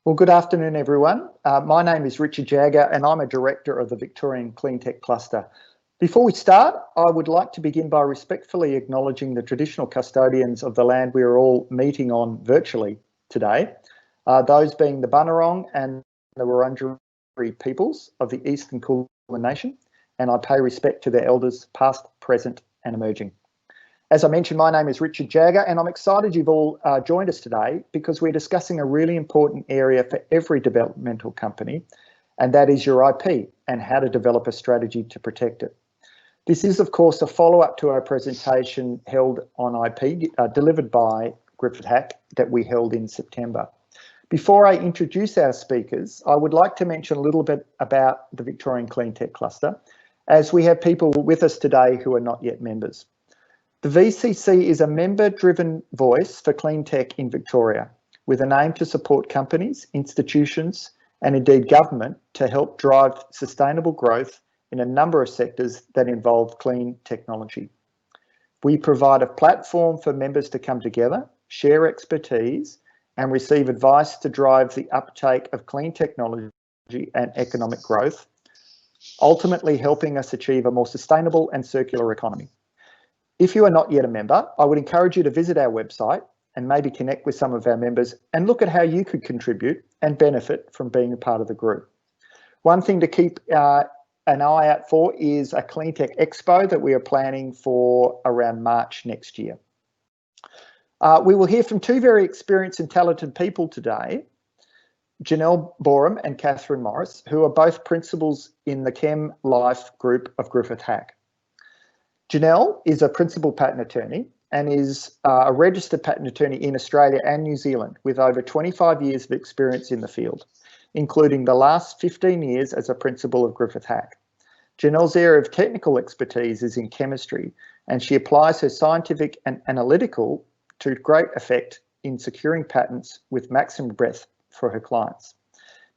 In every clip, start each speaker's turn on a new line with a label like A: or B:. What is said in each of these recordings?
A: Well, good afternoon, everyone. My name is Richard Jagger and I'm a Director of the Victorian Cleantech Cluster. Before we start, I would like to begin by respectfully acknowledging the traditional custodians of the land we are all meeting on virtually today, those being the Bunurong and the Wurundjeri peoples of the Eastern Kulin Nation, and I pay respect to their elders past, present and emerging. As I mentioned, my name is Richard Jagger and I'm excited you've all joined us today because we're discussing a really important area for every developmental company, and that is your IP and how to develop a strategy to protect it. This is, of course, a follow-up to our presentation held on IP, delivered by Griffith Hack, that we held in September. Before I introduce our speakers, I would like to mention a little bit about the Victorian Cleantech Cluster, as we have people with us today who are not yet members. The VCC is a member-driven voice for clean tech in Victoria, with an aim to support companies, institutions, and indeed government to help drive sustainable growth in a number of sectors that involve clean technology. We provide a platform for members to come together, share expertise, and receive advice to drive the uptake of clean technology and economic growth, ultimately helping us achieve a more sustainable and circular economy. If you are not yet a member, I would encourage you to visit our website and maybe connect with some of our members and look at how you could contribute and benefit from being a part of the group. One thing to keep an eye out for is a Cleantech Expo that we are planning for around March next year. We will hear from two very experienced and talented people today, Janelle Borham and Kathryn Morris, who are both principals in the Chem Life group of Griffith Hack. Janelle is a principal patent attorney and is a registered patent attorney in Australia and New Zealand with over 25 years of experience in the field, including the last 15 years as a principal of Griffith Hack. Janelle's area of technical expertise is in chemistry, and she applies her scientific and analytical to great effect in securing patents with maximum breadth for her clients.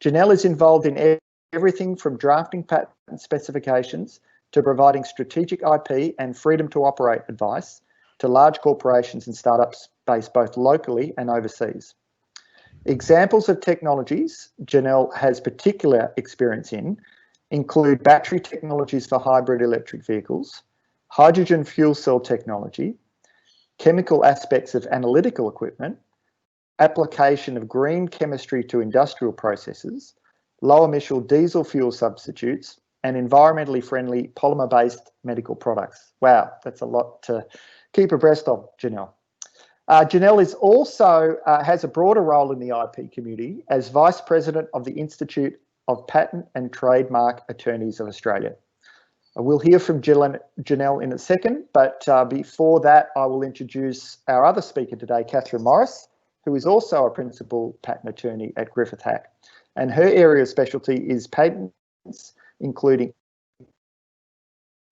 A: Janelle is involved in everything from drafting patent specifications to providing strategic IP and freedom to operate advice to large corporations and startups based both locally and overseas. Examples of technologies Janelle has particular experience in include battery technologies for hybrid electric vehicles, hydrogen fuel cell technology, chemical aspects of analytical equipment, application of green chemistry to industrial processes, low emission diesel fuel substitutes, and environmentally friendly polymer-based medical products. Wow, that's a lot to keep abreast of, Janelle. Janelle is also has a broader role in the IP community as Vice President of the Institute of Patent and Trademark Attorneys of Australia. We'll hear from Janelle in a second, but before that, I will introduce our other speaker today, Kathryn Morris, who is also a Principal Patent Attorney at Griffith Hack. And her area of specialty is patents, including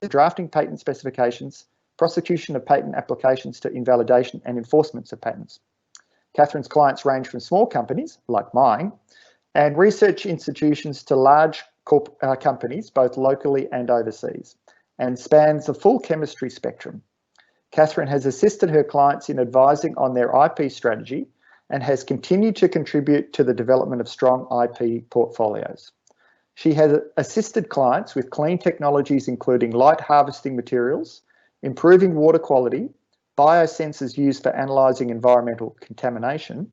A: drafting patent specifications, prosecution of patent applications to invalidation and enforcements of patents. Kathryn's clients range from small companies, like mine, and research institutions to large companies, both locally and overseas, and spans the full chemistry spectrum. Kathryn has assisted her clients in advising on their IP strategy and has continued to contribute to the development of strong IP portfolios. She has assisted clients with clean technologies, including light harvesting materials, improving water quality, biosensors used for analysing environmental contamination,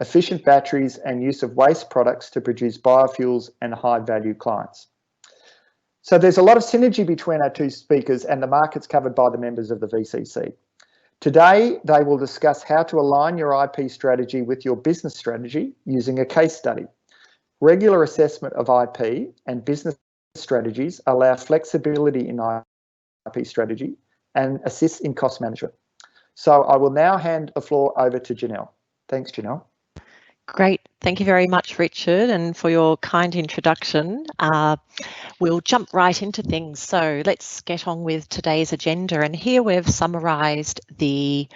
A: efficient batteries, and use of waste products to produce biofuels and high-value clients. So there's a lot of synergy between our two speakers and the markets covered by the members of the VCC. Today, they will discuss how to align your IP strategy with your business strategy using a case study. Regular assessment of IP and business strategies allow flexibility in IP strategy and assist in cost management. So I will now hand the floor over to Janelle. Thanks, Janelle.
B: Great. Thank you very much, Richard, and for your kind introduction. We'll jump right into things. So let's get on with today's agenda. And here we've summarised the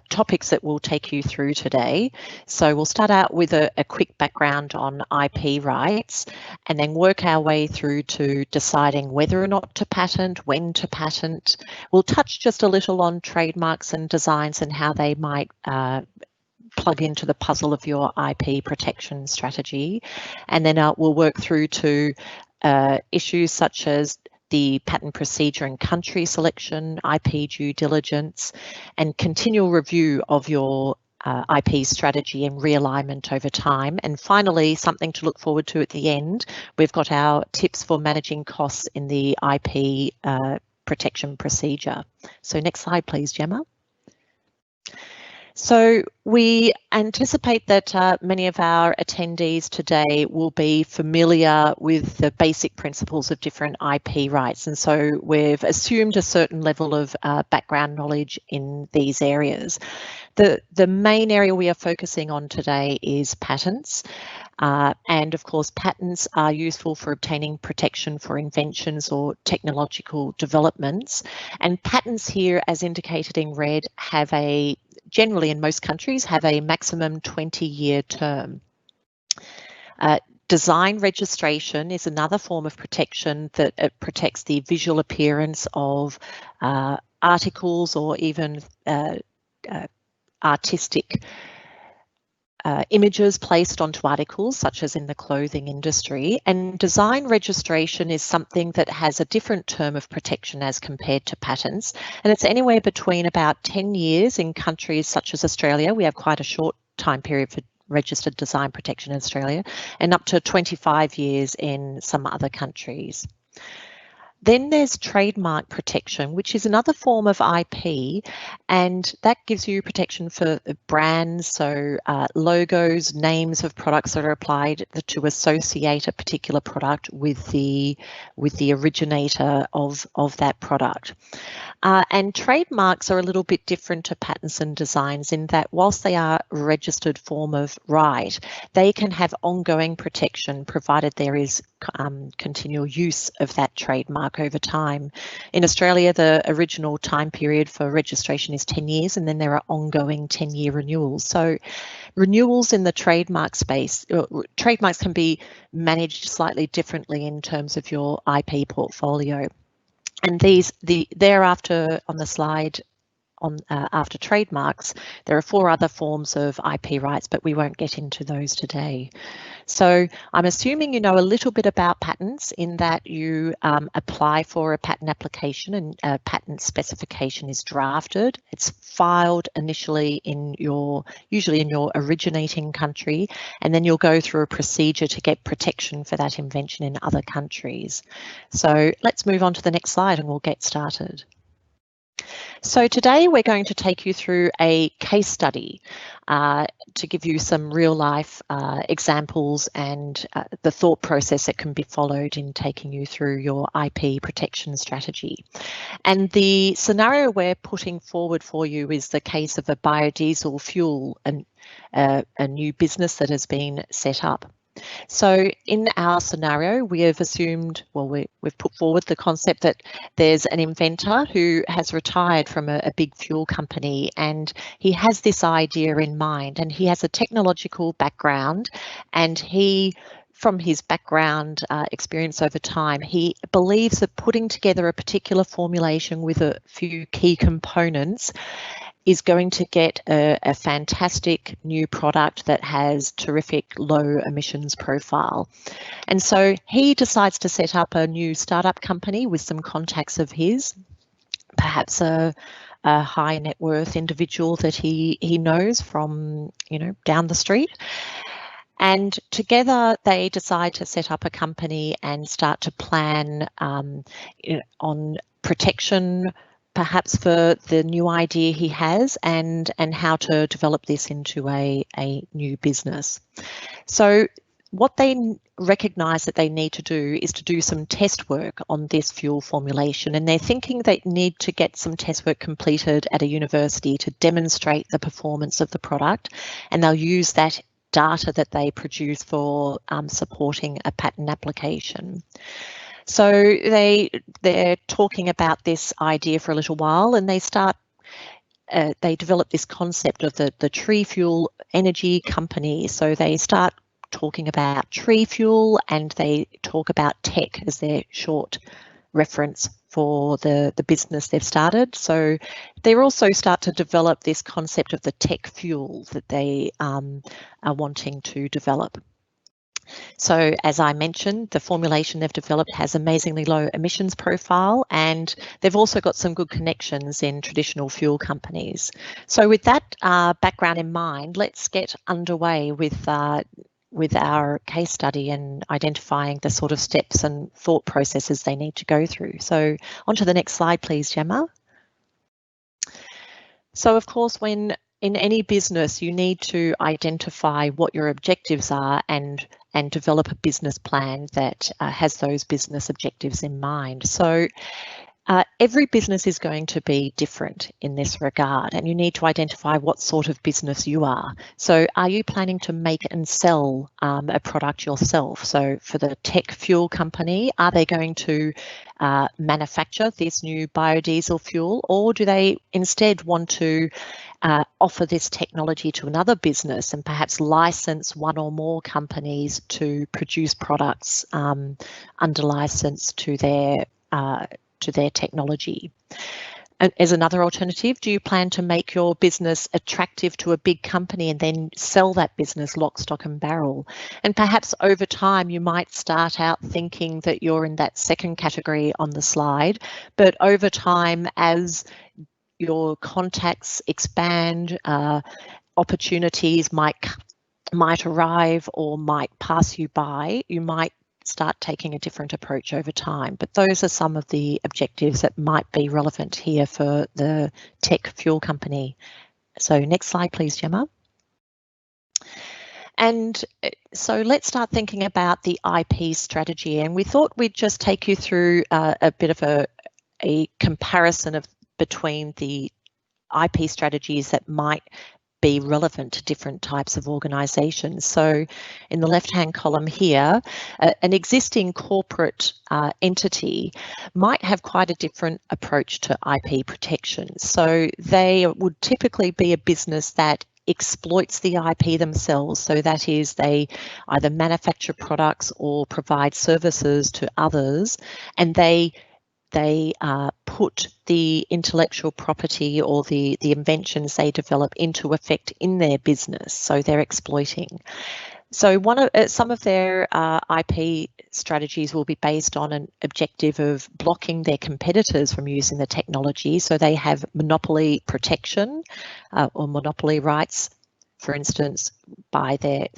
B: topics that we'll take you through today. So we'll start out with a quick background on IP rights and then work our way through to deciding whether or not to patent, when to patent. We'll touch just a little on trademarks and designs and how they might plug into the puzzle of your IP protection strategy. And then we'll work through to issues such as the patent procedure and country selection, IP due diligence, and continual review of your IP strategy and realignment over time. And finally, something to look forward to at the end, we've got our tips for managing costs in the IP protection procedure. So next slide, please, Gemma. So we anticipate that many of our attendees today will be familiar with the basic principles of different IP rights, and so we've assumed a certain level of background knowledge in these areas. The main area we are focusing on today is patents. And of course, patents are useful for obtaining protection for inventions or technological developments. And patents here, as indicated in red, have generally in most countries, have a maximum 20-year term. Design registration is another form of protection that protects the visual appearance of articles or even artistic images placed onto articles, such as in the clothing industry. And design registration is something that has a different term of protection as compared to patents. And it's anywhere between about 10 years in countries such as Australia. We have quite a short time period for registered design protection in Australia, and up to 25 years in some other countries. Then there's trademark protection, which is another form of IP, and that gives you protection for brands, so logos, names of products that are applied to associate a particular product with the originator of that product. And trademarks are a little bit different to patents and designs in that whilst they are a registered form of right, they can have ongoing protection provided there is continual use of that trademark over time. In Australia, the original time period for registration is 10 years, and then there are ongoing 10-year renewals. So renewals in the trademark space, trademarks can be managed slightly differently in terms of your IP portfolio. And thereafter on the slide, after trademarks, there are 4 other forms of IP rights, but we won't get into those today. So I'm assuming you know a little bit about patents in that you apply for a patent application and a patent specification is drafted. It's filed initially usually in your originating country, and then you'll go through a procedure to get protection for that invention in other countries. So let's move on to the next slide and we'll get started. So today we're going to take you through a case study to give you some real life examples and the thought process that can be followed in taking you through your IP protection strategy. And the scenario we're putting forward for you is the case of a biodiesel fuel, a new business that has been set up. So in our scenario, we have assumed, well, we've put forward the concept that there's an inventor who has retired from a big fuel company, and he has this idea in mind, and he has a technological background, and from his background experience over time, he believes that putting together a particular formulation with a few key components is going to get a fantastic new product that has terrific low emissions profile. And so he decides to set up a new startup company with some contacts of his, perhaps a high net worth individual that he knows from, down the street. And together they decide to set up a company and start to plan on protection, perhaps for the new idea he has, and how to develop this into a new business. So what they recognise that they need to do is to do some test work on this fuel formulation, and they're thinking they need to get some test work completed at a university to demonstrate the performance of the product, and they'll use that data that they produce for supporting a patent application. So they're talking about this idea for a little while, and they develop this concept of the tree fuel energy company. So they start talking about tree fuel, and they talk about tech as their short reference for the business they've started. So they also start to develop this concept of the tech fuel that they are wanting to develop. So as I mentioned, the formulation they've developed has amazingly low emissions profile, and they've also got some good connections in traditional fuel companies. So with that background in mind, let's get underway with our case study and identifying the sort of steps and thought processes they need to go through. So on to the next slide, please, Gemma. So of course, when in any business, you need to identify what your objectives are and develop a business plan that has those business objectives in mind. So every business is going to be different in this regard, and you need to identify what sort of business you are. So are you planning to make and sell a product yourself? So for the tech fuel company, are they going to manufacture this new biodiesel fuel, or do they instead want to offer this technology to another business and perhaps license one or more companies to produce products under license to their technology? And as another alternative, do you plan to make your business attractive to a big company and then sell that business lock, stock and barrel? And perhaps over time you might start out thinking that you're in that second category on the slide, but over time, as your contacts expand, opportunities might arrive or might pass you by, you might start taking a different approach over time. But those are some of the objectives that might be relevant here for the tech fuel company. So next slide, please, Gemma. And so let's start thinking about the IP strategy. And we thought we'd just take you through a bit of a comparison between the IP strategies that might be relevant to different types of organisations. So in the left-hand column here, an existing corporate entity might have quite a different approach to IP protection. So they would typically be a business that exploits the IP themselves. So that is, they either manufacture products or provide services to others, and they put the intellectual property or the inventions they develop into effect in their business. So they're exploiting. So some of their IP strategies will be based on an objective of blocking their competitors from using the technology. So they have monopoly protection or monopoly rights, for instance,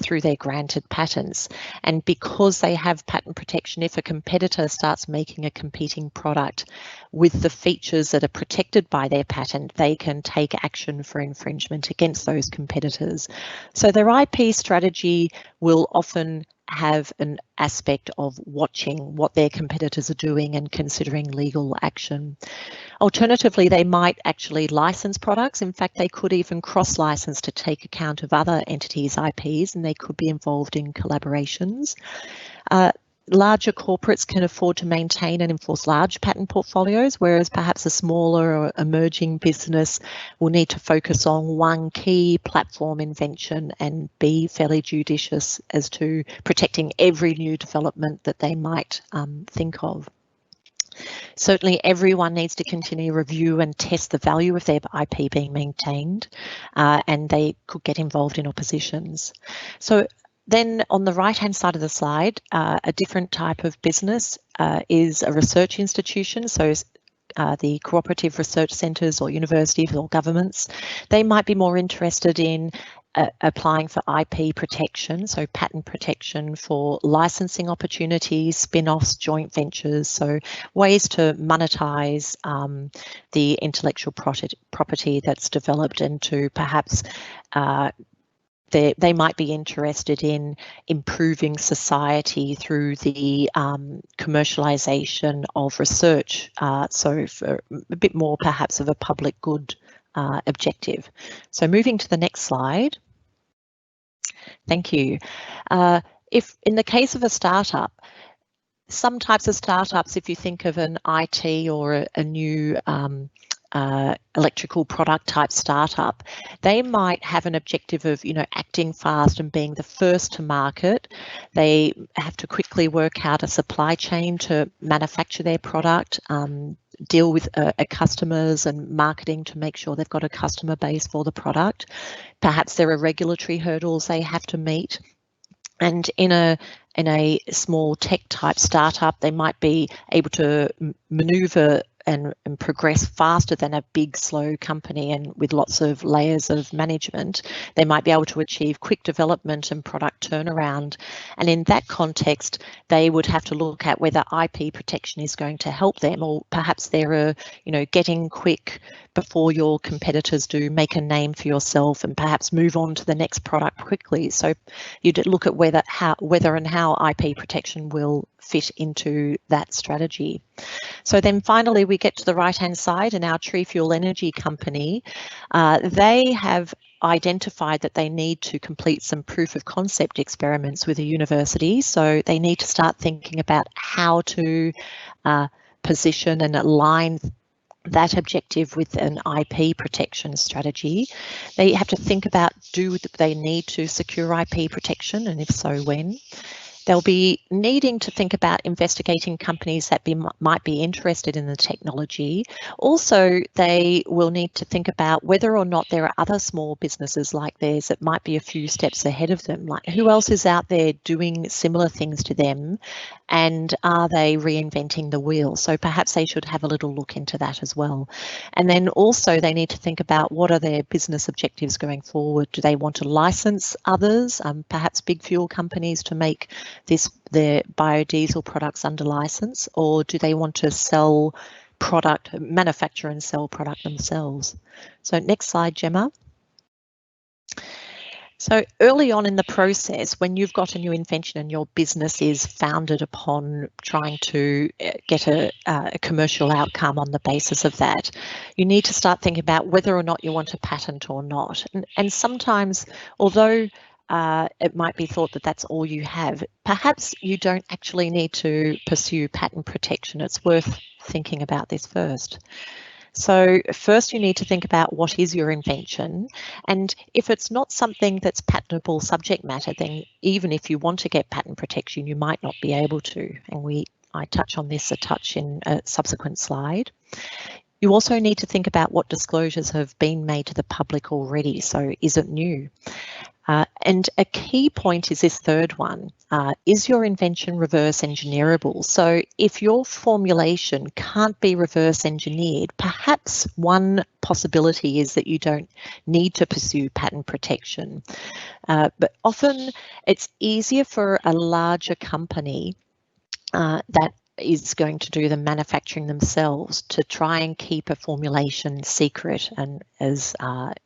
B: through their granted patents. And because they have patent protection, if a competitor starts making a competing product with the features that are protected by their patent, they can take action for infringement against those competitors. So their IP strategy will often have an aspect of watching what their competitors are doing and considering legal action. Alternatively, they might actually license products. In fact, they could even cross-license to take account of other entities' IPs, and they could be involved in collaborations. Larger corporates can afford to maintain and enforce large patent portfolios, whereas perhaps a smaller or emerging business will need to focus on one key platform invention and be fairly judicious as to protecting every new development that they might think of. Certainly everyone needs to continue to review and test the value of their IP being maintained, and they could get involved in oppositions. So then on the right-hand side of the slide, a different type of business is a research institution. So the cooperative research centres or universities or governments, they might be more interested in applying for IP protection, so patent protection for licensing opportunities, spin-offs, joint ventures, so ways to monetize the intellectual property that's developed, and to perhaps they might be interested in improving society through the commercialisation of research, so for a bit more perhaps of a public good objective. So moving to the next slide. Thank you. If in the case of a startup, some types of startups, if you think of an IT or a new electrical product type startup, they might have an objective of, acting fast and being the first to market. They have to quickly work out a supply chain to manufacture their product, deal with customers and marketing to make sure they've got a customer base for the product. Perhaps there are regulatory hurdles they have to meet. And in a small tech type startup, they might be able to maneuver and progress faster than a big, slow company, and with lots of layers of management. They might be able to achieve quick development and product turnaround. And in that context, they would have to look at whether IP protection is going to help them, or perhaps they're, getting quick before your competitors do, make a name for yourself and perhaps move on to the next product quickly. So you'd look at whether and how IP protection will fit into that strategy. So then finally we get to the right hand side, and our Tree Fuel Energy company, they have identified that they need to complete some proof of concept experiments with a university. So they need to start thinking about how to position and align that objective with an IP protection strategy. They have to think about, do they need to secure IP protection, and if so, when? They'll be needing to think about investigating companies that might be interested in the technology. Also, they will need to think about whether or not there are other small businesses like theirs that might be a few steps ahead of them. Like, who else is out there doing similar things to them, and are they reinventing the wheel? So perhaps they should have a little look into that as well. And then also they need to think about what are their business objectives going forward. Do they want to license others, perhaps big fuel companies, to make their biodiesel products under license, or do they want to sell product, manufacture and sell product themselves? So next slide, Gemma. So early on in the process, when you've got a new invention and your business is founded upon trying to get a commercial outcome on the basis of that, you need to start thinking about whether or not you want a patent or not. And sometimes, although it might be thought that that's all you have, perhaps you don't actually need to pursue patent protection. It's worth thinking about this first. So first you need to think about what is your invention, and if it's not something that's patentable subject matter, then even if you want to get patent protection, you might not be able to. And I touch on this a touch in a subsequent slide. You also need to think about what disclosures have been made to the public already. So is it new? And a key point is this third one. Is your invention reverse engineerable? So if your formulation can't be reverse engineered, perhaps one possibility is that you don't need to pursue patent protection. But often it's easier for a larger company that is going to do the manufacturing themselves to try and keep a formulation secret and as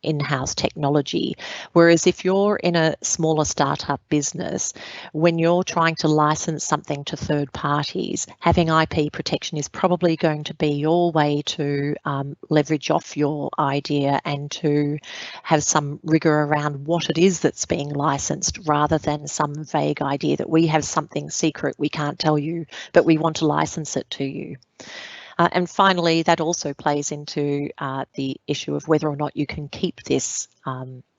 B: in-house technology. Whereas if you're in a smaller startup business, when you're trying to license something to third parties, having IP protection is probably going to be your way to leverage off your idea and to have some rigor around what it is that's being licensed, rather than some vague idea that we have something secret we can't tell you, but we want to license it to you. And finally, that also plays into the issue of whether or not you can keep this,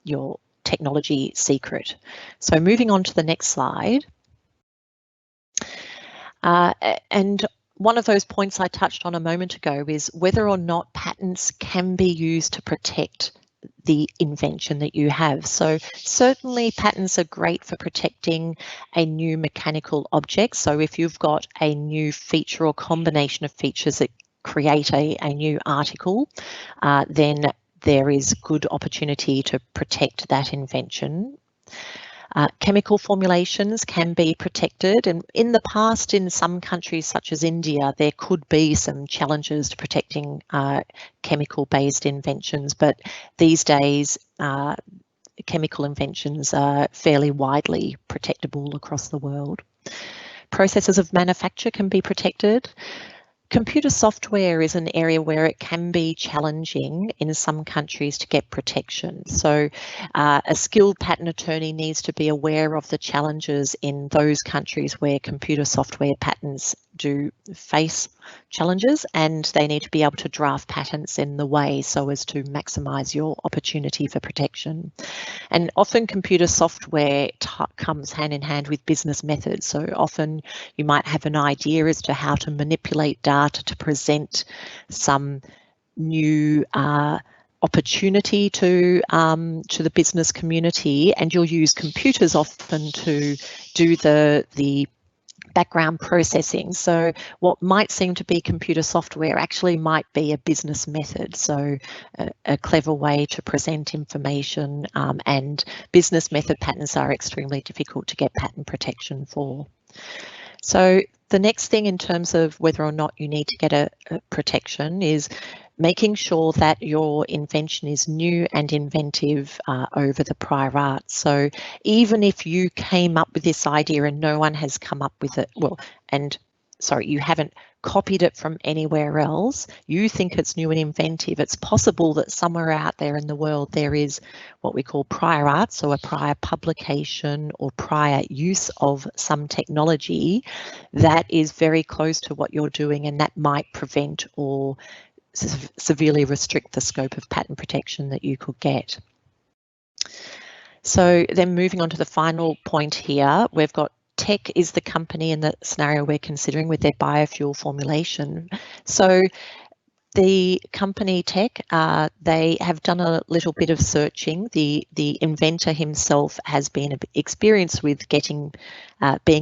B: your technology, secret. So moving on to the next slide. And one of those points I touched on a moment ago is whether or not patents can be used to protect the invention that you have. So certainly patents are great for protecting a new mechanical object. So if you've got a new feature or combination of features that create a new article, then there is good opportunity to protect that invention. Chemical formulations can be protected, and in the past in some countries such as India there could be some challenges to protecting chemical based inventions, but these days chemical inventions are fairly widely protectable across the world. Processes of manufacture can be protected. Computer software is an area where it can be challenging in some countries to get protection. So a skilled patent attorney needs to be aware of the challenges in those countries where computer software patents do face challenges, and they need to be able to draft patents in the way so as to maximise your opportunity for protection. And often computer software comes hand in hand with business methods. So often you might have an idea as to how to manipulate data to present some new opportunity to the business community, and you'll use computers often to do the background processing. So what might seem to be computer software actually might be a business method. So a clever way to present information, and business method patents are extremely difficult to get patent protection for. So the next thing in terms of whether or not you need to get a protection is making sure that your invention is new and inventive over the prior art. So even if you came up with this idea and no one has come up with it, you haven't copied it from anywhere else, you think it's new and inventive, it's possible that somewhere out there in the world there is what we call prior art, so a prior publication or prior use of some technology that is very close to what you're doing, and that might prevent or severely restrict the scope of patent protection that you could get. So then moving on to the final point here, we've got Tech is the company in the scenario we're considering with their biofuel formulation. So the company Tech, they have done a little bit of searching. The inventor himself has been experienced with being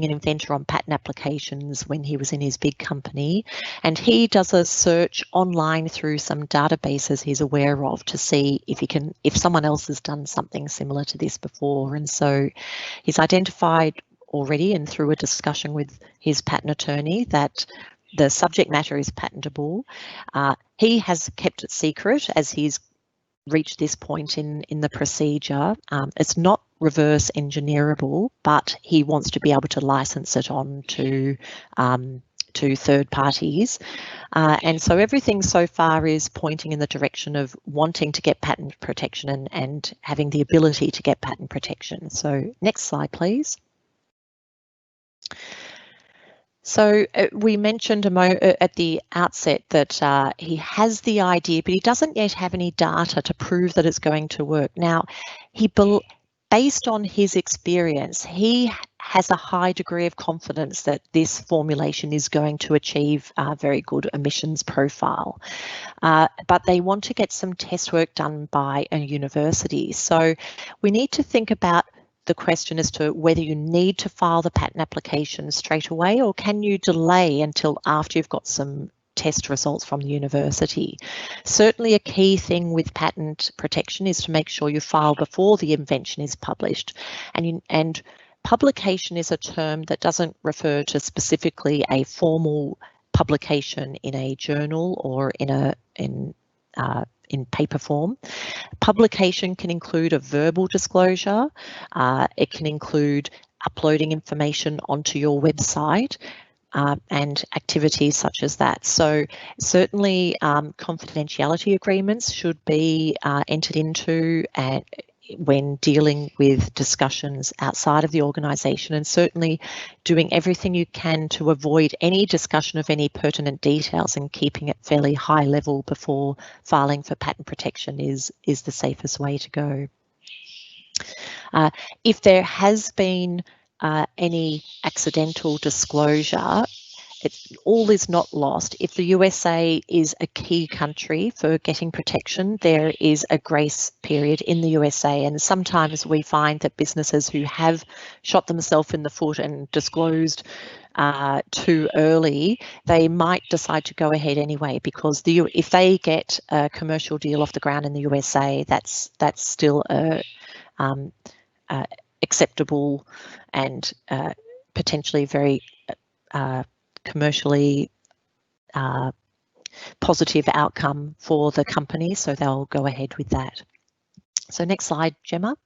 B: an inventor on patent applications when he was in his big company, and he does a search online through some databases he's aware of to see if someone else has done something similar to this before. And so he's identified already, and through a discussion with his patent attorney, that the subject matter is patentable. He has kept it secret as he's reached this point in the procedure. It's not reverse engineerable, but he wants to be able to license it on to third parties. And so everything so far is pointing in the direction of wanting to get patent protection and having the ability to get patent protection. So next slide, please. So we mentioned at the outset that he has the idea, but he doesn't yet have any data to prove that it's going to work. Now, based on his experience, he has a high degree of confidence that this formulation is going to achieve a very good emissions profile. But they want to get some test work done by a university. So we need to think about the question as to whether you need to file the patent application straight away, or can you delay until after you've got some test results from the university. Certainly a key thing with patent protection is to make sure you file before the invention is published. And publication is a term that doesn't refer to specifically a formal publication in a journal or in paper form. Publication can include a verbal disclosure. It can include uploading information onto your website and activities such as that. So certainly confidentiality agreements should be entered into when dealing with discussions outside of the organisation, and certainly doing everything you can to avoid any discussion of any pertinent details and keeping it fairly high level before filing for patent protection is the safest way to go. If there has been any accidental disclosure, all is not lost. If the USA is a key country for getting protection, there is a grace period in the USA, and sometimes we find that businesses who have shot themselves in the foot and disclosed too early, they might decide to go ahead anyway, because if they get a commercial deal off the ground in the USA, that's still acceptable and potentially very commercially positive outcome for the company, so they'll go ahead with that. So next slide, Gemma.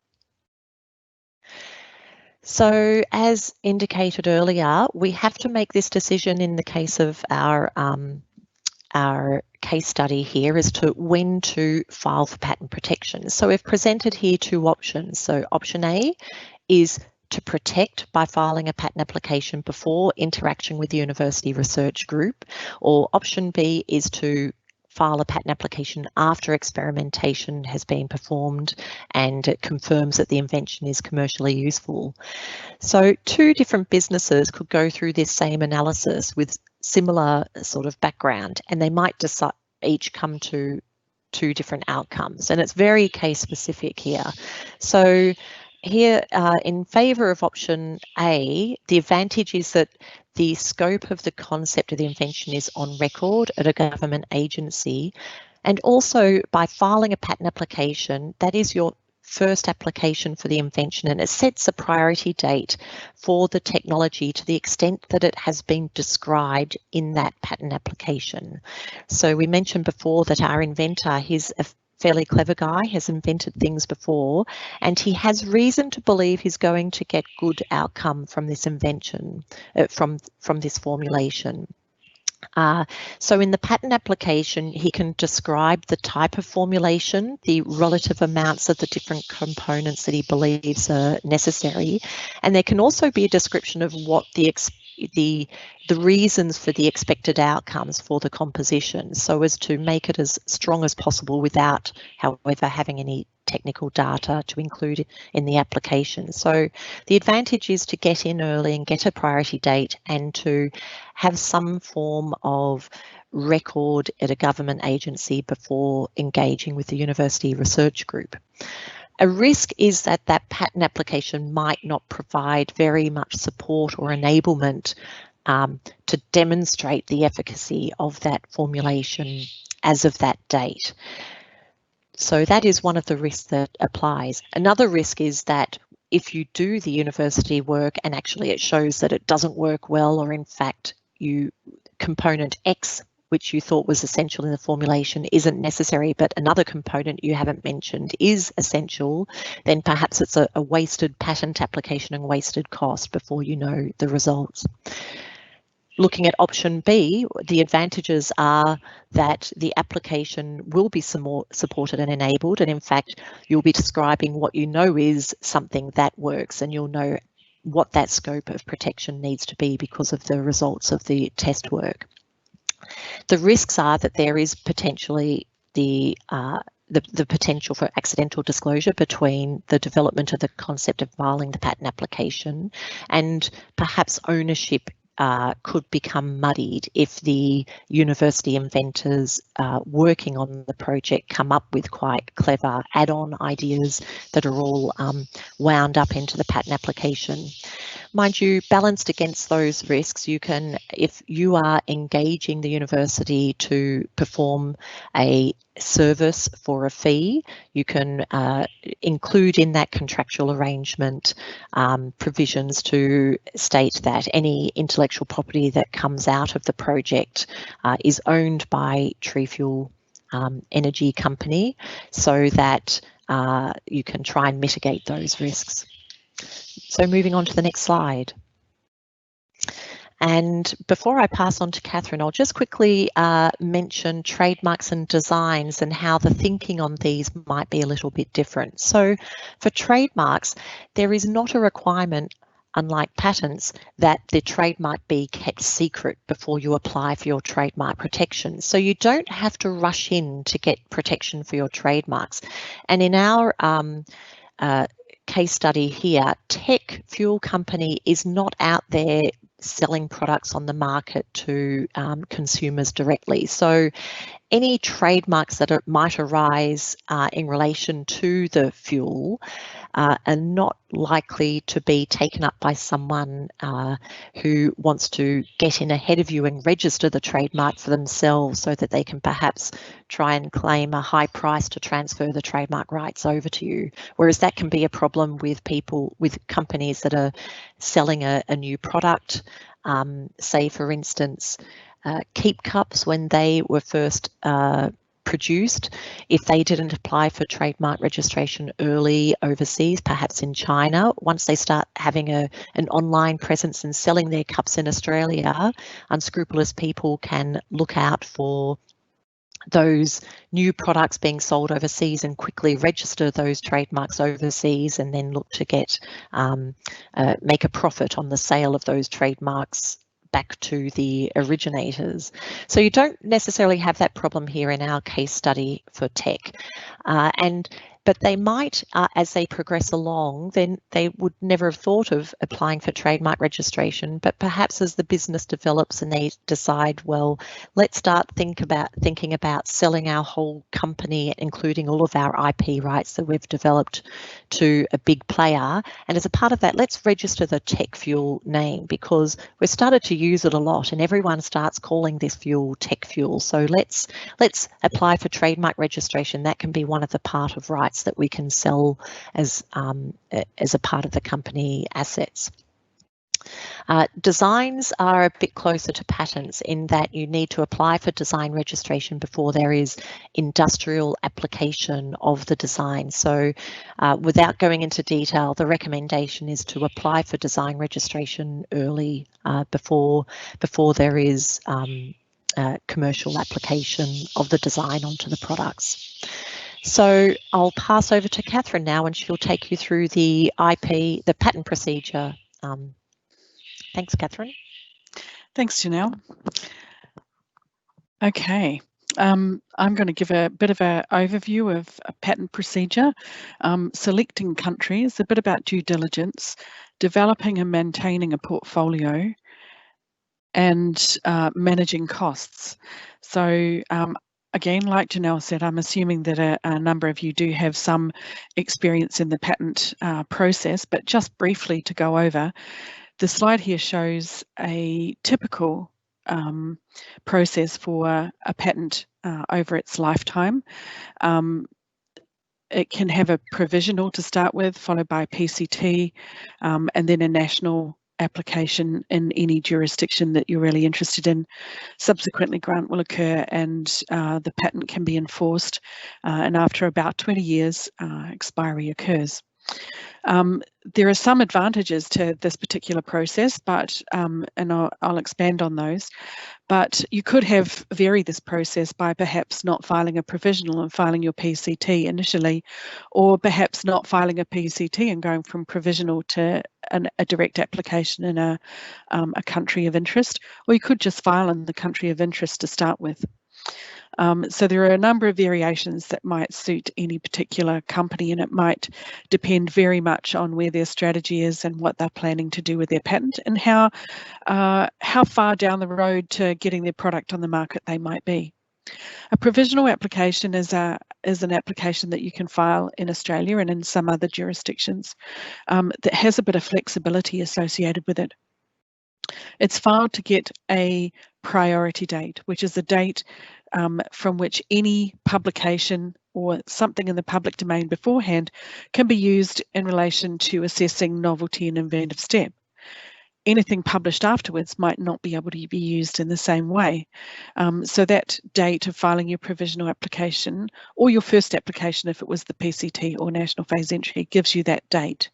B: So as indicated earlier, we have to make this decision in the case of our case study here as to when to file for patent protection. So we've presented here two options. So option A is to protect by filing a patent application before interaction with the university research group, or option B is to file a patent application after experimentation has been performed and it confirms that the invention is commercially useful. So two different businesses could go through this same analysis with similar sort of background, and they might decide each come to two different outcomes, and it's very case specific here. So here, in favour of option A, the advantage is that the scope of the concept of the invention is on record at a government agency, and also by filing a patent application, that is your first application for the invention, and it sets a priority date for the technology to the extent that it has been described in that patent application. So we mentioned before that our inventor, he's a fairly clever guy, has invented things before, and he has reason to believe he's going to get good outcome from this invention, from this formulation. So in the patent application, he can describe the type of formulation, the relative amounts of the different components that he believes are necessary, and there can also be a description of what the reasons for the expected outcomes for the composition, so as to make it as strong as possible without, however, having any technical data to include in the application. So the advantage is to get in early and get a priority date and to have some form of record at a government agency before engaging with the university research group. A risk is that that patent application might not provide very much support or enablement to demonstrate the efficacy of that formulation as of that date. So that is one of the risks that applies. Another risk is that if you do the university work and actually it shows that it doesn't work well, or in fact component X, which you thought was essential in the formulation, isn't necessary, but another component you haven't mentioned is essential, then perhaps it's a wasted patent application and wasted cost before you know the results. Looking at option B, the advantages are that the application will be supported and enabled, and in fact you'll be describing what you know is something that works, and you'll know what that scope of protection needs to be because of the results of the test work. The risks are that there is potentially the potential for accidental disclosure between the development of the concept of filing the patent application, and perhaps ownership could become muddied if the university inventors working on the project come up with quite clever add-on ideas that are all wound up into the patent application. Mind you, balanced against those risks, you can, if you are engaging the university to perform a service for a fee, you can include in that contractual arrangement provisions to state that any intellectual property that comes out of the project is owned by Trefuel Energy Company, so that you can try and mitigate those risks. So moving on to the next slide. And before I pass on to Kathryn, I'll just quickly mention trademarks and designs and how the thinking on these might be a little bit different. So for trademarks, there is not a requirement, unlike patents, that the trademark be kept secret before you apply for your trademark protection. So you don't have to rush in to get protection for your trademarks. And in our case study here, Tech Fuel Company is not out there selling products on the market to consumers directly. So any trademarks that might arise in relation to the fuel are not likely to be taken up by someone who wants to get in ahead of you and register the trademark for themselves so that they can perhaps try and claim a high price to transfer the trademark rights over to you. Whereas that can be a problem with companies that are selling a new product. Say, for instance, Keep Cups, when they were first produced, if they didn't apply for trademark registration early overseas, perhaps in China, once they start having an online presence and selling their cups in Australia, unscrupulous people can look out for those new products being sold overseas and quickly register those trademarks overseas, and then look to get make a profit on the sale of those trademarks back to the originators. So you don't necessarily have that problem here in our case study for tech. But they might, as they progress along, then they would never have thought of applying for trademark registration. But perhaps as the business develops and they decide, well, let's start thinking about selling our whole company, including all of our IP rights that we've developed, to a big player. And as a part of that, let's register the tech fuel name, because we've started to use it a lot and everyone starts calling this fuel tech fuel. So let's apply for trademark registration. That can be one of the part of rights that we can sell as a part of the company assets. Designs are a bit closer to patents in that you need to apply for design registration before there is industrial application of the design. So without going into detail, the recommendation is to apply for design registration early before there is commercial application of the design onto the products. So I'll pass over to Kathryn now, and she'll take you through the IP, the patent procedure. Thanks, Kathryn.
C: Thanks, Janelle. Okay, I'm going to give a bit of an overview of a patent procedure, selecting countries, a bit about due diligence, developing and maintaining a portfolio, and managing costs. So again, like Janelle said, I'm assuming that a number of you do have some experience in the patent process, but just briefly to go over, the slide here shows a typical process for a patent over its lifetime. It can have a provisional to start with, followed by PCT, and then a national application in any jurisdiction that you're really interested in. Subsequently, grant will occur and the patent can be enforced, and after about 20 years, expiry occurs. There are some advantages to this particular process, but and I'll expand on those. But you could vary this process by perhaps not filing a provisional and filing your PCT initially, or perhaps not filing a PCT and going from provisional to a direct application in a country of interest, or you could just file in the country of interest to start with. So there are a number of variations that might suit any particular company, and it might depend very much on where their strategy is and what they're planning to do with their patent, and how far down the road to getting their product on the market they might be. A provisional application is an application that you can file in Australia and in some other jurisdictions that has a bit of flexibility associated with it. It's filed to get a priority date, which is a date from which any publication or something in the public domain beforehand can be used in relation to assessing novelty and inventive step. Anything published afterwards might not be able to be used in the same way. So that date of filing your provisional application, or your first application if it was the PCT or national phase entry, gives you that date.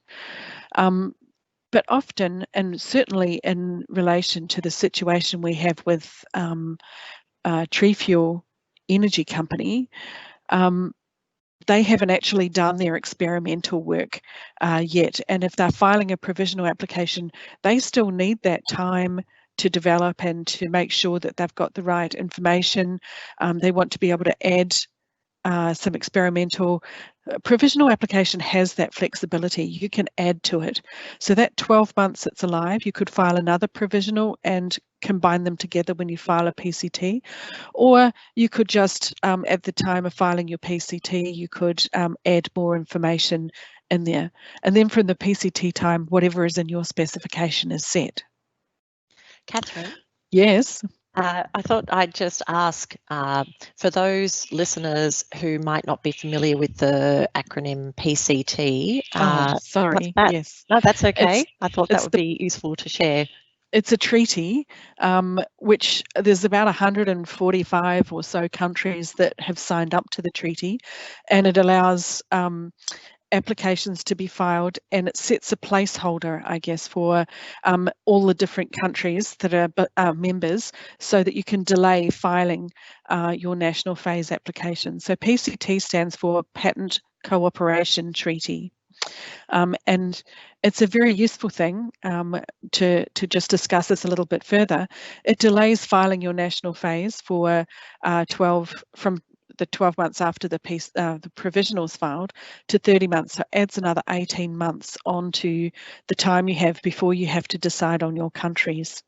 C: But often, and certainly in relation to the situation we have with Tree Fuel Energy Company, they haven't actually done their experimental work yet. And if they're filing a provisional application, they still need that time to develop and to make sure that they've got the right information. They want to be able to add some experimental. Provisional application has that flexibility. You can add to it. So that 12 months it's alive, you could file another provisional and combine them together when you file a PCT, or you could just at the time of filing your PCT, you could add more information in there, and then from the PCT time, whatever is in your specification is set.
B: Kathryn?
C: Yes.
B: I thought I'd just ask, for those listeners who might not be familiar with the acronym PCT.
C: Sorry, yes.
B: No, that's okay. I thought that would be useful to share.
C: It's a treaty, which there's about 145 or so countries that have signed up to the treaty, and it allows applications to be filed, and it sets a placeholder, I guess, for all the different countries that are members, so that you can delay filing your national phase application. So PCT stands for Patent Cooperation Treaty. And it's a very useful thing to just discuss this a little bit further. It delays filing your national phase for 12 months after the provisional is filed to 30 months. So adds another 18 months onto the time you have before you have to decide on your countries.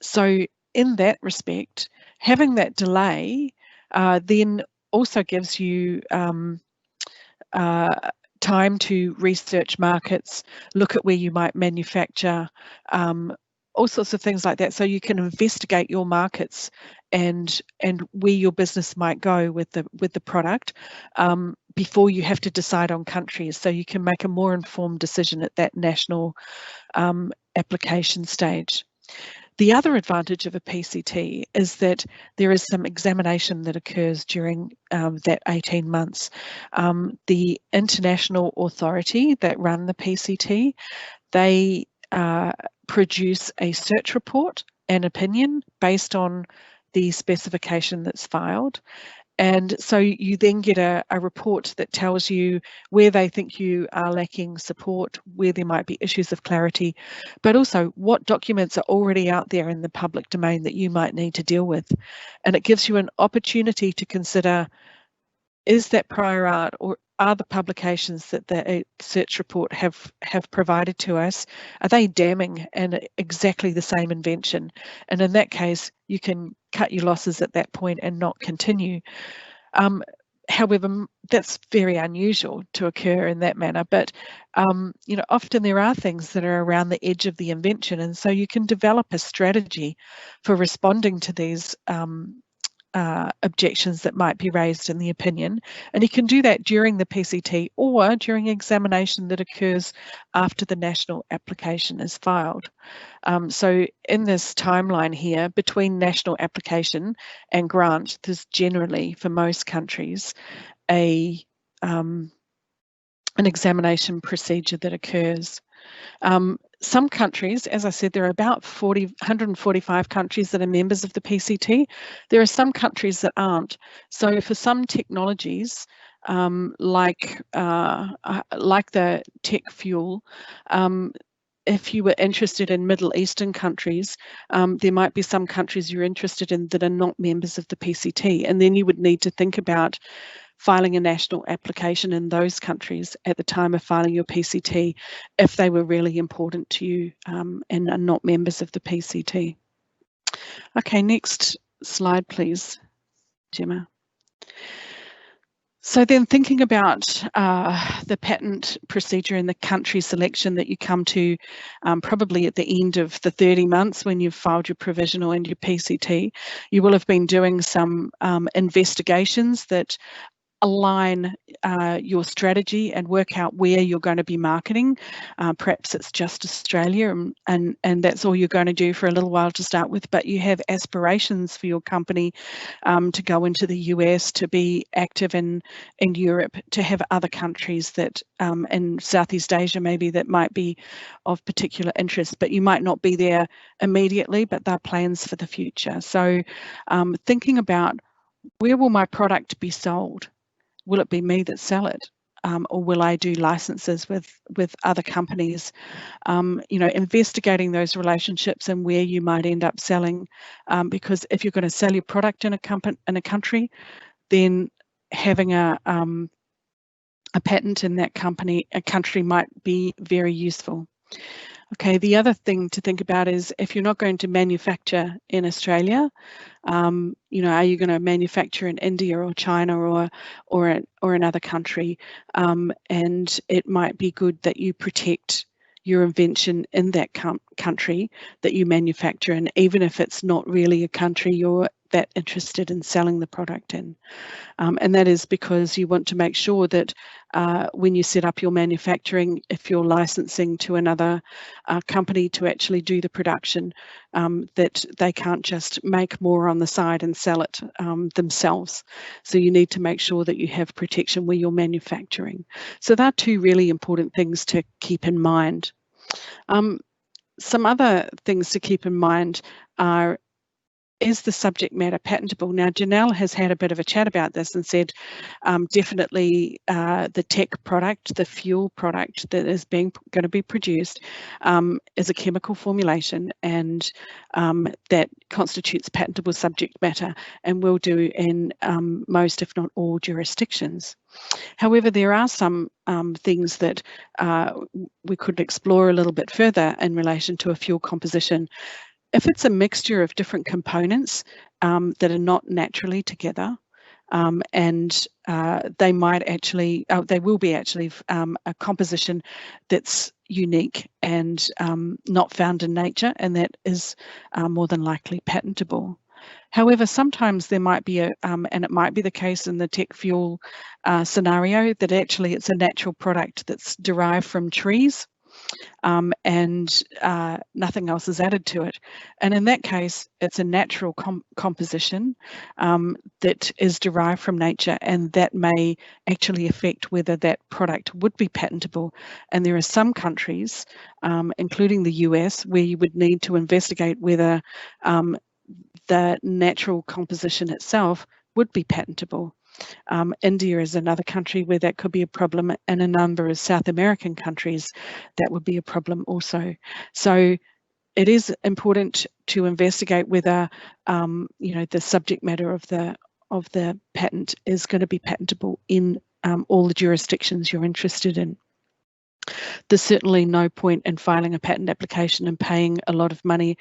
C: So in that respect, having that delay then also gives you time to research markets, look at where you might manufacture, all sorts of things like that, so you can investigate your markets and where your business might go with the product before you have to decide on countries, so you can make a more informed decision at that national application stage. The other advantage of a PCT is that there is some examination that occurs during that 18 months. The international authority that run the PCT, they produce a search report and opinion based on the specification that's filed. And so you then get a report that tells you where they think you are lacking support, where there might be issues of clarity, but also what documents are already out there in the public domain that you might need to deal with. And it gives you an opportunity to consider, is that prior art, or are the publications that the search report have provided to us, are they damning and exactly the same invention? And in that case, you can cut your losses at that point and not continue. However, that's very unusual to occur in that manner, but you know, often there are things that are around the edge of the invention, and so you can develop a strategy for responding to these objections that might be raised in the opinion, and you can do that during the PCT or during examination that occurs after the national application is filed. So in this timeline here, between national application and grant, there's generally, for most countries, an examination procedure that occurs. Some countries, as I said, there are about 145 countries that are members of the PCT. There are some countries that aren't. So for some technologies, like the tech fuel, if you were interested in Middle Eastern countries, there might be some countries you're interested in that are not members of the PCT, and then you would need to think about filing a national application in those countries at the time of filing your PCT if they were really important to you and are not members of the PCT. Okay, next slide, please, Gemma. So then thinking about the patent procedure and the country selection that you come to probably at the end of the 30 months when you've filed your provisional and your PCT, you will have been doing some investigations that align your strategy and work out where you're going to be marketing. Perhaps it's just Australia and that's all you're going to do for a little while to start with, but you have aspirations for your company to go into the US, to be active in Europe, to have other countries that in Southeast Asia maybe that might be of particular interest, but you might not be there immediately, but they're plans for the future. So thinking about, where will my product be sold? Will it be me that sell it, or will I do licenses with other companies? You know, investigating those relationships and where you might end up selling, because if you're going to sell your product in a country, then having a patent in that country might be very useful. Okay, the other thing to think about is, if you're not going to manufacture in Australia, you know, are you going to manufacture in India or China or another country? And it might be good that you protect your invention in that country that you manufacture in, even if it's not really a country you're that interested in selling the product in. And that is because you want to make sure that when you set up your manufacturing, if you're licensing to another company to actually do the production, that they can't just make more on the side and sell it themselves. So you need to make sure that you have protection where you're manufacturing. So there are two really important things to keep in mind. Some other things to keep in mind are, is the subject matter patentable? Now, Janelle has had a bit of a chat about this and said definitely the tech product, the fuel product that is going to be produced is a chemical formulation, and that constitutes patentable subject matter and will do in most, if not all, jurisdictions. However, there are some things that we could explore a little bit further in relation to a fuel composition. If it's a mixture of different components that are not naturally together, and they might actually, they will be actually a composition that's unique and not found in nature, and that is more than likely patentable. However, sometimes there might be and it might be the case in the tech fuel scenario, that actually it's a natural product that's derived from trees. And nothing else is added to it. And in that case, it's a natural composition that is derived from nature, and that may actually affect whether that product would be patentable. And there are some countries, including the US, where you would need to investigate whether the natural composition itself would be patentable. India is another country where that could be a problem, and a number of South American countries that would be a problem also. So it is important to investigate whether the subject matter of the patent is going to be patentable in all the jurisdictions you're interested in. There's certainly no point in filing a patent application and paying a lot of money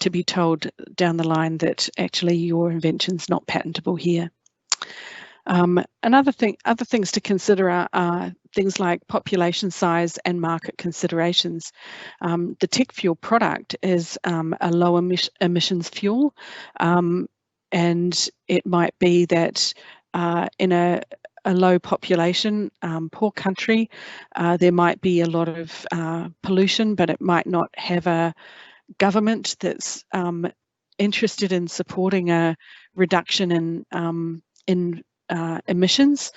C: to be told down the line that actually your invention's not patentable here. Other things to consider are things like population size and market considerations. The tech fuel product is a low emissions fuel, and it might be that in a low population, poor country, there might be a lot of pollution, but it might not have a government that's interested in supporting a reduction in emissions,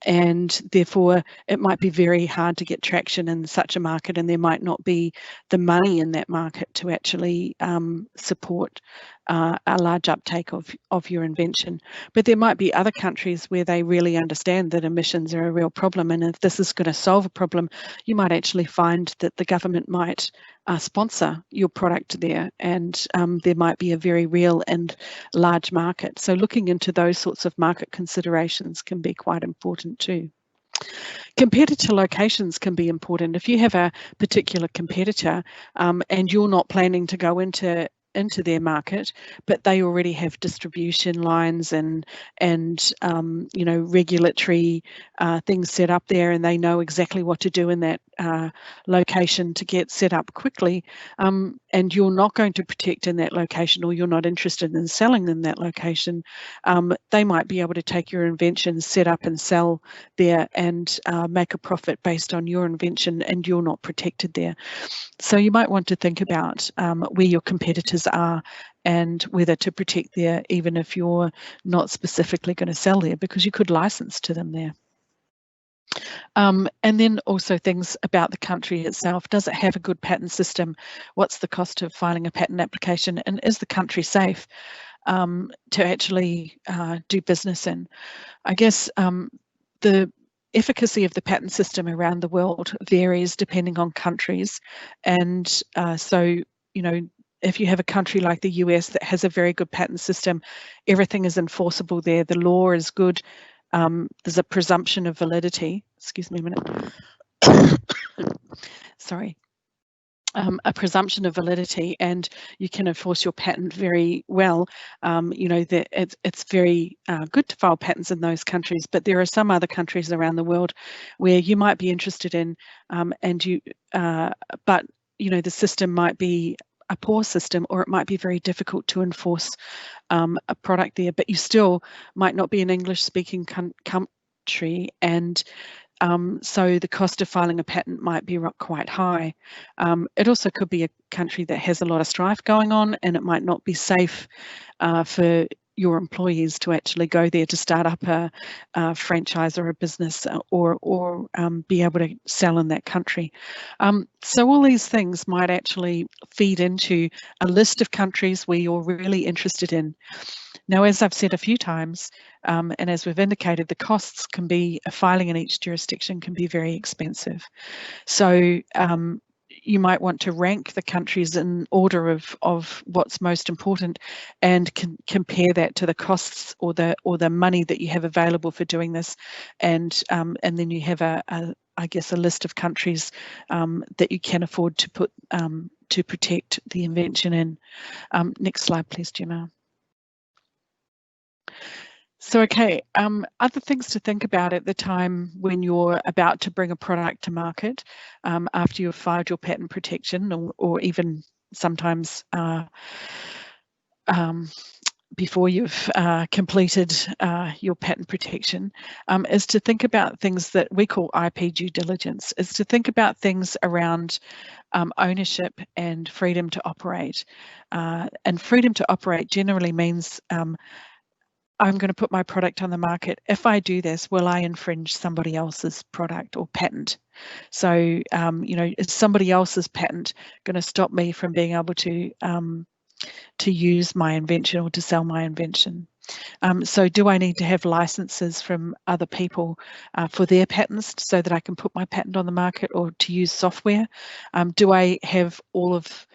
C: and therefore it might be very hard to get traction in such a market, and there might not be the money in that market to actually support a large uptake of your invention. But there might be other countries where they really understand that emissions are a real problem, and if this is going to solve a problem, you might actually find that the government might sponsor your product there, and there might be a very real and large market. So looking into those sorts of market considerations can be quite important too. Competitor locations can be important. If you have a particular competitor and you're not planning to go into their market, but they already have distribution lines and regulatory things set up there, and they know exactly what to do in that location to get set up quickly, and you're not going to protect in that location, or you're not interested in selling in that location, they might be able to take your invention, set up and sell there, and make a profit based on your invention, and you're not protected there. So you might want to think about where your competitors are and whether to protect there, even if you're not specifically going to sell there, because you could license to them there. And then also things about the country itself. Does it have a good patent system? What's the cost of filing a patent application? And is the country safe to actually do business in? I guess the efficacy of the patent system around the world varies depending on countries. And so, if you have a country like the US that has a very good patent system, everything is enforceable there. The law is good. There's a presumption of validity. Excuse me a minute. Sorry. A presumption of validity, and you can enforce your patent very well. That it's very good to file patents in those countries, but there are some other countries around the world where you might be interested in, but the system might be a poor system, or it might be very difficult to enforce a product there, but you still might not be an English-speaking country, and so the cost of filing a patent might be quite high. It also could be a country that has a lot of strife going on, and it might not be safe for your employees to actually go there to start up a franchise or a business, or be able to sell in that country. So all these things might actually feed into a list of countries where you're really interested in. Now, as I've said a few times, and as we've indicated, the costs can be, filing in each jurisdiction can be very expensive. So you might want to rank the countries in order of what's most important, and compare that to the costs or the money that you have available for doing this, and then you have I guess a list of countries that you can afford to put to protect the invention in. Next slide, please, Gemma. So, okay, other things to think about at the time when you're about to bring a product to market, after you've filed your patent protection, or even sometimes before you've completed your patent protection, is to think about things that we call IP due diligence, is to think about things around ownership and freedom to operate. And freedom to operate generally means I'm going to put my product on the market. If I do this, will I infringe somebody else's product or patent? So, you know, is somebody else's patent going to stop me from being able to use my invention or to sell my invention? So do I need to have licenses from other people for their patents so that I can put my patent on the market, or to use software? Do I have all of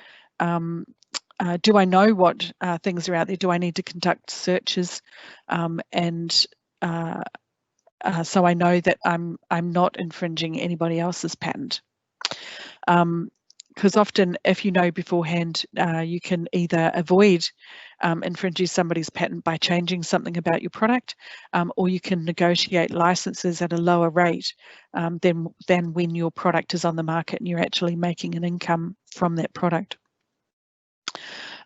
C: do I know what things are out there? Do I need to conduct searches, and so I know that I'm not infringing anybody else's patent? Because often, if you know beforehand, you can either avoid infringing somebody's patent by changing something about your product, or you can negotiate licenses at a lower rate than when your product is on the market and you're actually making an income from that product.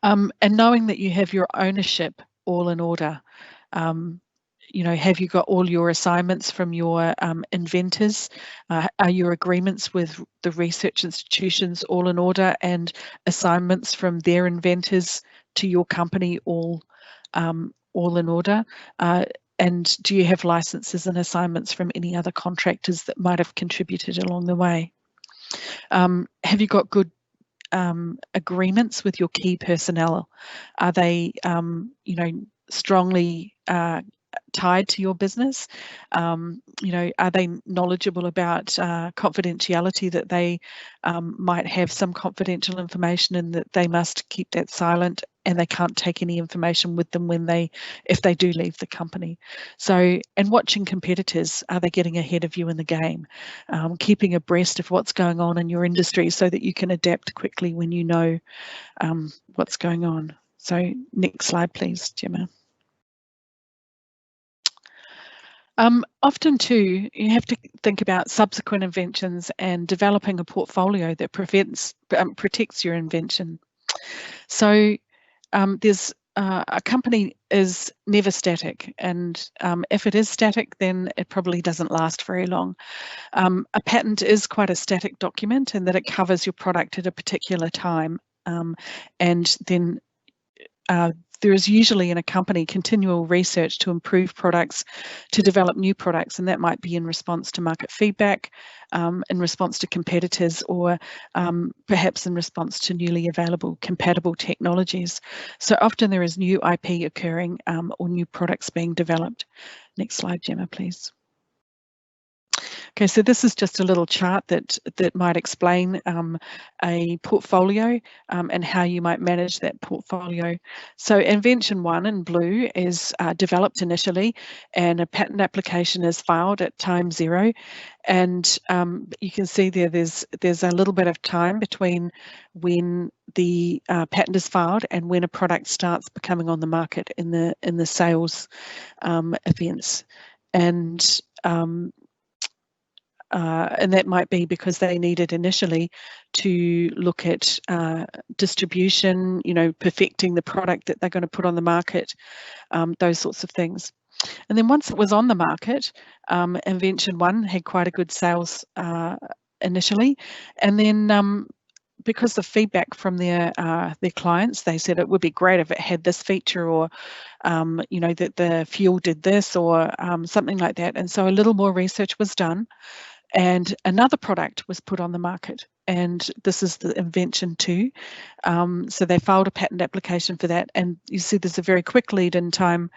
C: And knowing that you have your ownership all in order. You know, have you got all your assignments from your inventors? Are your agreements with the research institutions all in order, and assignments from their inventors to your company all in order? And do you have licenses and assignments from any other contractors that might have contributed along the way? Have you got good agreements with your key personnel? Are they, you know, strongly tied to your business? You know, are they knowledgeable about confidentiality, that they might have some confidential information and that they must keep that silent, and they can't take any information with them if they do leave the company? So, and watching competitors, are they getting ahead of you in the game? Keeping abreast of what's going on in your industry so that you can adapt quickly when you know what's going on. So next slide, please, Gemma. Often too, you have to think about subsequent inventions and developing a portfolio that protects your invention. So there's a company is never static, and if it is static, then it probably doesn't last very long. A patent is quite a static document in that it covers your product at a particular time, and then there is usually in a company continual research to improve products, to develop new products, and that might be in response to market feedback, in response to competitors, or perhaps in response to newly available compatible technologies. So often there is new IP occurring, or new products being developed. Next slide, Gemma, please. Okay, so this is just a little chart that might explain a portfolio and how you might manage that portfolio. So invention 1 in blue is developed initially, and a patent application is filed at time 0. And you can see there's a little bit of time between when the patent is filed and when a product starts becoming on the market in the sales events. And and that might be because they needed initially to look at distribution, perfecting the product that they're going to put on the market, those sorts of things. And then once it was on the market, Invention 1 had quite a good sales initially, and then because the feedback from their clients, they said it would be great if it had this feature, or that the fuel did this, or something like that. And so a little more research was done, and another product was put on the market, and this is the Invention 2. So they filed a patent application for that, and you see there's a very quick lead in time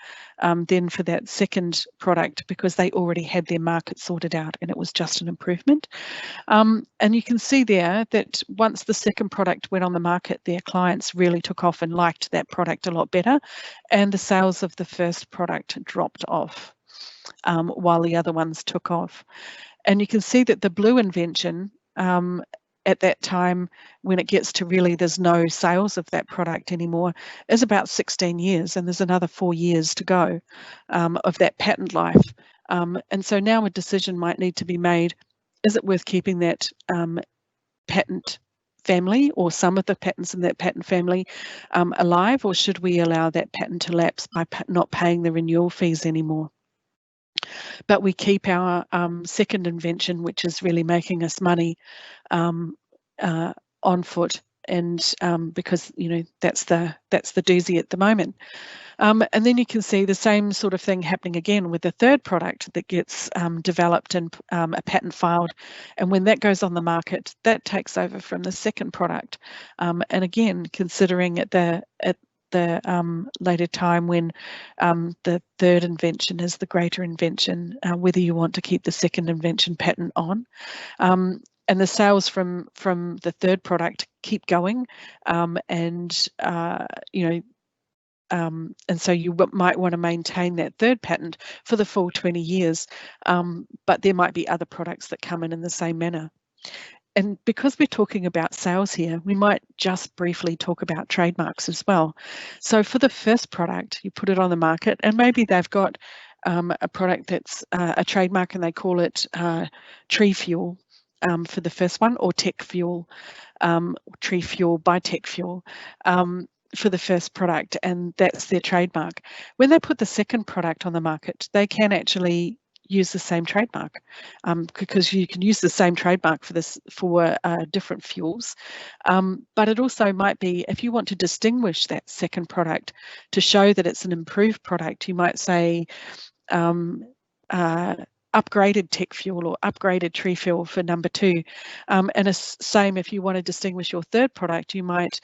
C: then for that second product, because they already had their market sorted out and it was just an improvement. And you can see there that once the second product went on the market, their clients really took off and liked that product a lot better, and the sales of the first product dropped off while the other ones took off. And you can see that the blue invention at that time, when it gets to really there's no sales of that product anymore, is about 16 years, and there's another 4 years to go of that patent life. And so now a decision might need to be made. Is it worth keeping that patent family, or some of the patents in that patent family, alive, or should we allow that patent to lapse by not paying the renewal fees anymore? But we keep our second invention, which is really making us money, on foot, and because that's the doozy at the moment. And then you can see the same sort of thing happening again with the third product that gets developed and a patent filed, and when that goes on the market, that takes over from the second product. And again, considering at the later time when the third invention is the greater invention, whether you want to keep the second invention patent on. And the sales from the third product keep going, and so you might want to maintain that third patent for the full 20 years, but there might be other products that come in the same manner. And because we're talking about sales here, we might just briefly talk about trademarks as well. So for the first product, you put it on the market, and maybe they've got a product that's a trademark, and they call it tree fuel for the first one, or tech fuel, tree fuel by tech fuel for the first product, and that's their trademark. When they put the second product on the market, they can actually use the same trademark, because you can use the same trademark for different fuels, but it also might be, if you want to distinguish that second product to show that it's an improved product, you might say upgraded tech fuel or upgraded tree fuel for number 2, and the same if you want to distinguish your third product, you might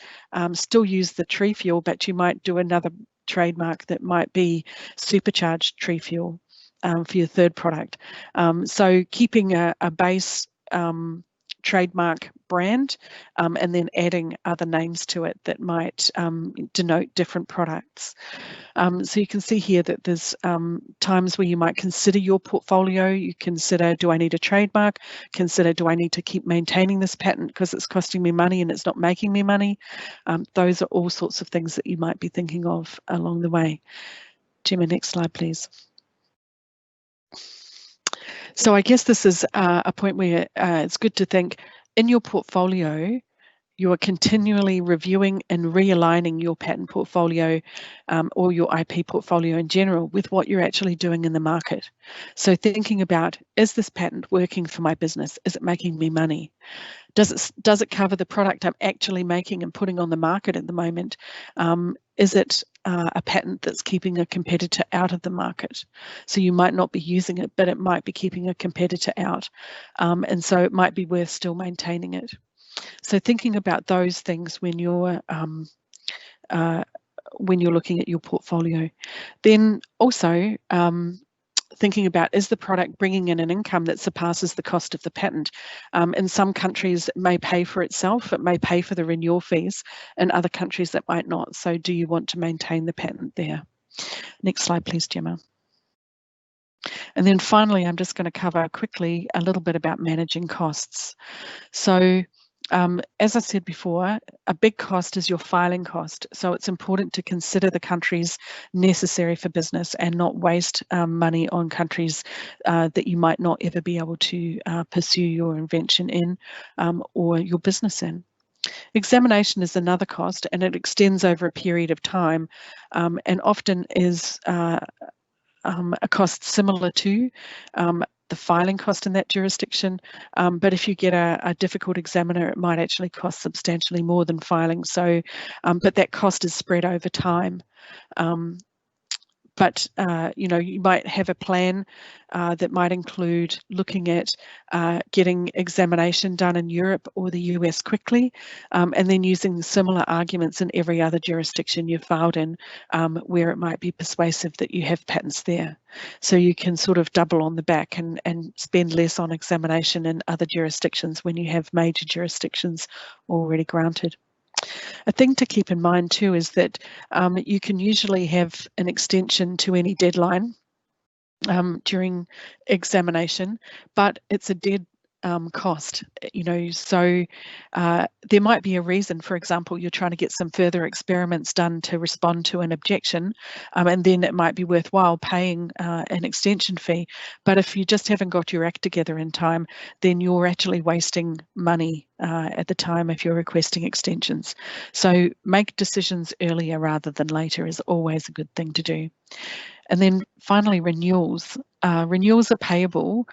C: still use the tree fuel, but you might do another trademark that might be supercharged tree fuel for your third product. So keeping a base trademark brand, and then adding other names to it that might denote different products. So you can see here that there's times where you might consider your portfolio. You consider, do I need a trademark? Consider, do I need to keep maintaining this patent because it's costing me money and it's not making me money? Those are all sorts of things that you might be thinking of along the way. Gemma, next slide, please. So I guess this is a point where it's good to think in your portfolio, you are continually reviewing and realigning your patent portfolio or your IP portfolio in general with what you're actually doing in the market. So thinking about, is this patent working for my business? Is it making me money? Does it cover the product I'm actually making and putting on the market at the moment? Is it a patent that's keeping a competitor out of the market? So you might not be using it, but it might be keeping a competitor out. And so it might be worth still maintaining it. So thinking about those things when you're looking at your portfolio. Then also thinking about, is the product bringing in an income that surpasses the cost of the patent? In some countries, it may pay for itself, it may pay for the renewal fees. In other countries, that might not. So do you want to maintain the patent there? Next slide, please, Gemma. And then finally, I'm just going to cover quickly a little bit about managing costs. So As I said before, a big cost is your filing cost. So it's important to consider the countries necessary for business and not waste money on countries that you might not ever be able to pursue your invention in or your business in. Examination is another cost, and it extends over a period of time and often is a cost similar to the filing cost in that jurisdiction, but if you get a difficult examiner, it might actually cost substantially more than filing. So, but that cost is spread over time. But you know, you might have a plan that might include looking at getting examination done in Europe or the US quickly, and then using similar arguments in every other jurisdiction you've filed in, where it might be persuasive that you have patents there. So you can sort of double on the back and spend less on examination in other jurisdictions when you have major jurisdictions already granted. A thing to keep in mind too is that you can usually have an extension to any deadline during examination, but it's a dead cost, you know, so there might be a reason. For example, you're trying to get some further experiments done to respond to an objection, and then it might be worthwhile paying an extension fee. But if you just haven't got your act together in time, then you're actually wasting money at the time if you're requesting extensions. So make decisions earlier rather than later is always a good thing to do. And then finally, renewals. Renewals are payable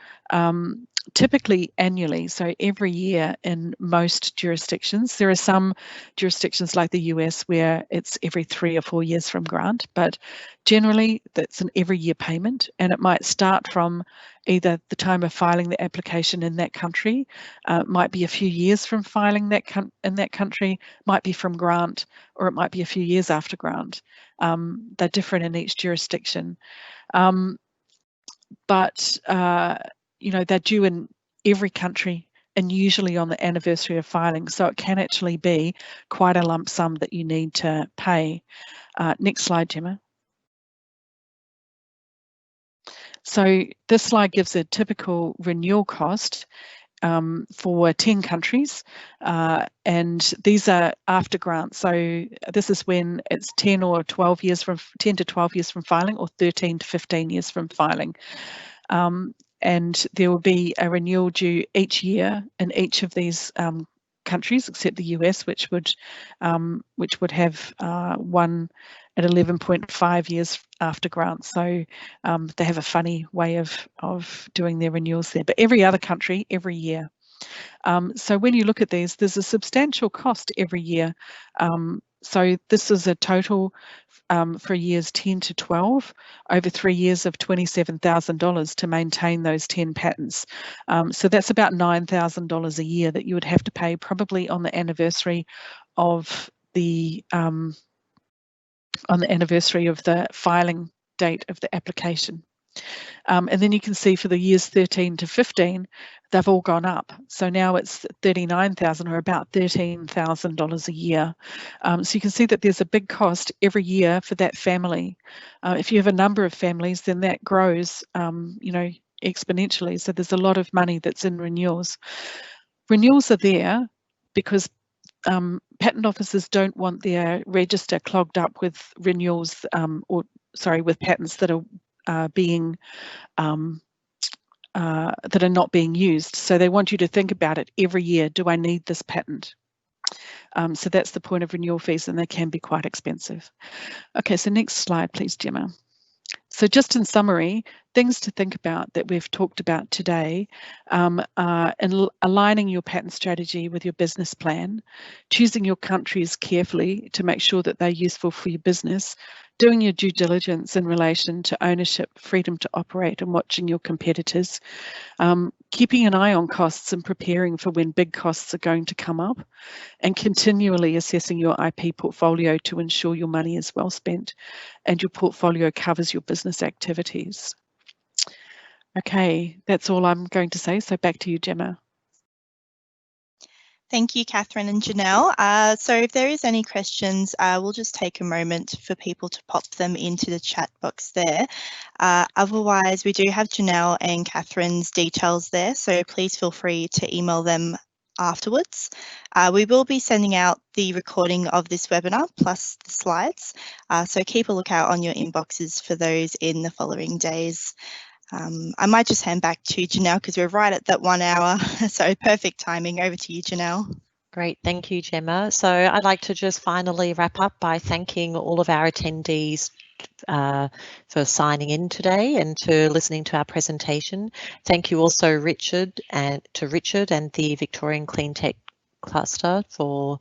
C: typically annually, so every year in most jurisdictions. There are some jurisdictions like the US where it's every 3 or 4 years from grant, but generally that's an every year payment, and it might start from either the time of filing the application in that country, might be a few years from filing that in that country, might be from grant, or it might be a few years after grant. They're different in each jurisdiction. But you know, they're due in every country and usually on the anniversary of filing. So it can actually be quite a lump sum that you need to pay. Next slide, Gemma. So this slide gives a typical renewal cost for 10 countries, and these are after grant. So this is when it's 10 to 12 years from filing, or 13 to 15 years from filing. And there will be a renewal due each year in each of these countries, except the US, which would have one at 11.5 years after grant. So they have a funny way of doing their renewals there. But every other country, every year. So when you look at these, there's a substantial cost every year. So this is a total for years 10 to 12, over 3 years of $27,000 to maintain those 10 patents. So that's about $9,000 a year that you would have to pay probably on the anniversary of the filing date of the application. And then you can see for the years 13 to 15, they've all gone up. So now it's $39,000, or about $13,000 a year. So you can see that there's a big cost every year for that family. If you have a number of families, then that grows, you know, exponentially. So there's a lot of money that's in renewals. Renewals are there because patent offices don't want their register clogged up with renewals, with patents that are that are not being used. So they want you to think about it every year. Do I need this patent? So that's the point of renewal fees, and they can be quite expensive. Okay, so next slide, please, Gemma. So just in summary, things to think about that we've talked about today are aligning your patent strategy with your business plan, choosing your countries carefully to make sure that they're useful for your business, doing your due diligence in relation to ownership, freedom to operate, and watching your competitors, keeping an eye on costs and preparing for when big costs are going to come up, and continually assessing your IP portfolio to ensure your money is well spent and your portfolio covers your business activities. Okay, that's all I'm going to say. So back to you, Gemma.
D: Thank you, Kathryn and Janelle. So if there is any questions, we'll just take a moment for people to pop them into the chat box there. Otherwise, we do have Janelle and Kathryn's details there, so please feel free to email them afterwards. We will be sending out the recording of this webinar plus the slides, so keep a lookout on your inboxes for those in the following days. I might just hand back to Janelle because we're right at that 1 hour, so perfect timing. Over to you, Janelle.
B: Great, thank you, Gemma. So I'd like to just finally wrap up by thanking all of our attendees for signing in today and to listening to our presentation. Thank you also Richard and the Victorian Cleantech Cluster for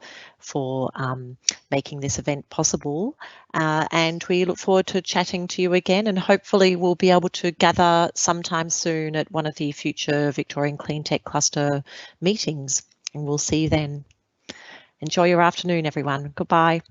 B: making this event possible, and we look forward to chatting to you again, and hopefully we'll be able to gather sometime soon at one of the future Victorian Cleantech Cluster meetings, and we'll see you then. Enjoy your afternoon, everyone. Goodbye.